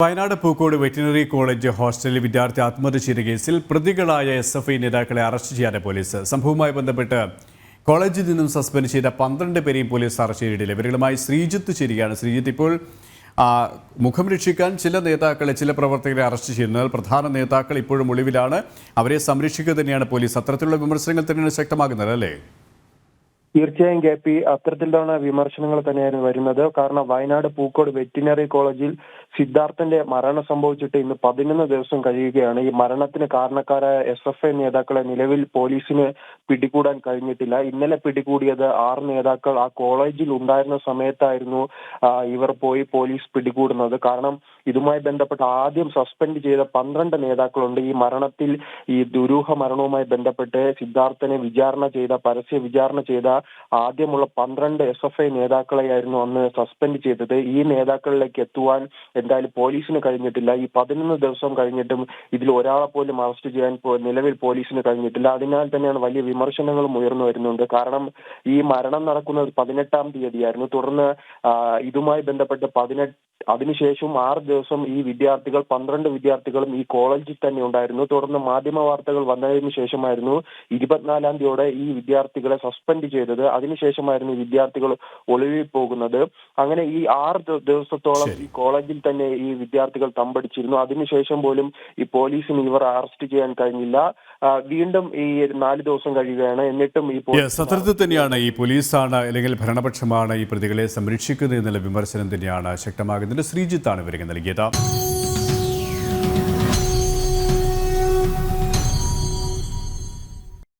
Wayanad Pookode veterinary college ഹോസ്റ്റലിൽ വിദ്യാർത്ഥി ആത്മഹത്യ ചെയ്ത കേസിൽ പ്രതികളായ SFI നേതാക്കളെ അറസ്റ്റ് ചെയ്യാതെ പോലീസ്. സംഭവവുമായി ബന്ധപ്പെട്ട് കോളേജിൽ നിന്നും സസ്പെൻഡ് ചെയ്ത 12 പേരെയും പോലീസ് അറസ്റ്റ് ചെയ്തിട്ടില്ല. ഇവരുമായി ശ്രീജിത്ത് ചേരുകയാണ്. ശ്രീജിത്ത്, ഇപ്പോൾ മുഖം രക്ഷിക്കാൻ ചില നേതാക്കളെ, ചില പ്രവർത്തകരെ അറസ്റ്റ് ചെയ്യുന്നത്, പ്രധാന നേതാക്കൾ ഇപ്പോഴും ഒളിവിലാണ്, അവരെ സംരക്ഷിക്കുക തന്നെയാണ് പോലീസ്. അത്തരത്തിലുള്ള വിമർശനങ്ങൾ തന്നെയാണ് ശക്തമാകുന്നത്, അല്ലേ? തീർച്ചയായും KP, അത്തരത്തിലുള്ള വിമർശനങ്ങൾ തന്നെയായിരുന്നു വരുന്നത്. കാരണം വയനാട് പൂക്കോട് വെറ്റിനറി കോളേജിൽ സിദ്ധാർത്ഥന്റെ മരണം സംഭവിച്ചിട്ട് ഇന്ന് 11 ദിവസം കഴിയുകയാണ്. ഈ മരണത്തിന് കാരണക്കാരായ SFI നേതാക്കളെ നിലവിൽ പോലീസിന് പിടികൂടാൻ കഴിഞ്ഞിട്ടില്ല. ഇന്നലെ പിടികൂടിയത് 6 നേതാക്കൾ ആ കോളേജിൽ ഉണ്ടായിരുന്ന സമയത്തായിരുന്നു ഇവർ പോയി പോലീസ് പിടികൂടുന്നത്. കാരണം ഇതുമായി ബന്ധപ്പെട്ട് ആദ്യം സസ്പെൻഡ് ചെയ്ത 12 നേതാക്കളുണ്ട്. ഈ മരണത്തിൽ, ഈ ദുരൂഹ മരണവുമായി ബന്ധപ്പെട്ട് സിദ്ധാർത്ഥനെ പരസ്യ വിചാരണ ചെയ്ത ആദ്യമുള്ള 12 SFI നേതാക്കളെയായിരുന്നു അന്ന് സസ്പെൻഡ് ചെയ്തത്. ഈ നേതാക്കളിലേക്ക് എത്തുവാൻ എന്തായാലും പോലീസിന് കഴിഞ്ഞിട്ടില്ല. ഈ 11 ദിവസം കഴിഞ്ഞിട്ടും ഇതിൽ ഒരാളെ പോലും അറസ്റ്റ് ചെയ്യാൻ നിലവിൽ പോലീസിന് കഴിഞ്ഞിട്ടില്ല. അതിനാൽ തന്നെയാണ് വലിയ വിമർശനങ്ങളും ഉയർന്നു വരുന്നുണ്ട്. കാരണം ഈ മരണം നടക്കുന്നത് 18-ാം തീയതിയായിരുന്നു. തുടർന്ന് ഇതുമായി ബന്ധപ്പെട്ട് അതിനുശേഷം 6 ദിവസം ഈ 12 വിദ്യാർത്ഥികളും ഈ കോളേജിൽ തന്നെ ഉണ്ടായിരുന്നു. തുടർന്ന് മാധ്യമ വാർത്തകൾ വന്നതിന് ശേഷമായിരുന്നു 24-ാം തീയതിയോടെ ഈ വിദ്യാർത്ഥികളെ സസ്പെൻഡ് ചെയ്തത്. അതിനുശേഷമായിരുന്നു ഈ വിദ്യാർത്ഥികൾ ഒളിവിൽ പോകുന്നത്. അങ്ങനെ ഈ 6 ദിവസത്തോളം ഈ കോളേജിൽ തന്നെ ഈ വിദ്യാർത്ഥികൾ തമ്പടിച്ചിരുന്നു. അതിനുശേഷം പോലും ഈ പോലീസിന് ഇവർ അറസ്റ്റ് ചെയ്യാൻ കഴിഞ്ഞില്ല. വീണ്ടും ഈ 4 ദിവസം കഴിയുകയാണ്. എന്നിട്ടും ഈ സത്യത്തിൽ തന്നെയാണ് ഈ പോലീസാണ് അല്ലെങ്കിൽ ഭരണപക്ഷമാണ് ഈ പ്രതികളെ സംരക്ഷിക്കുന്നത് എന്നുള്ള വിമർശനം തന്നെയാണ് ശക്തമാകുന്നത്. ശ്രീജിത്താണ് ഇവർക്ക് നൽകിയത്.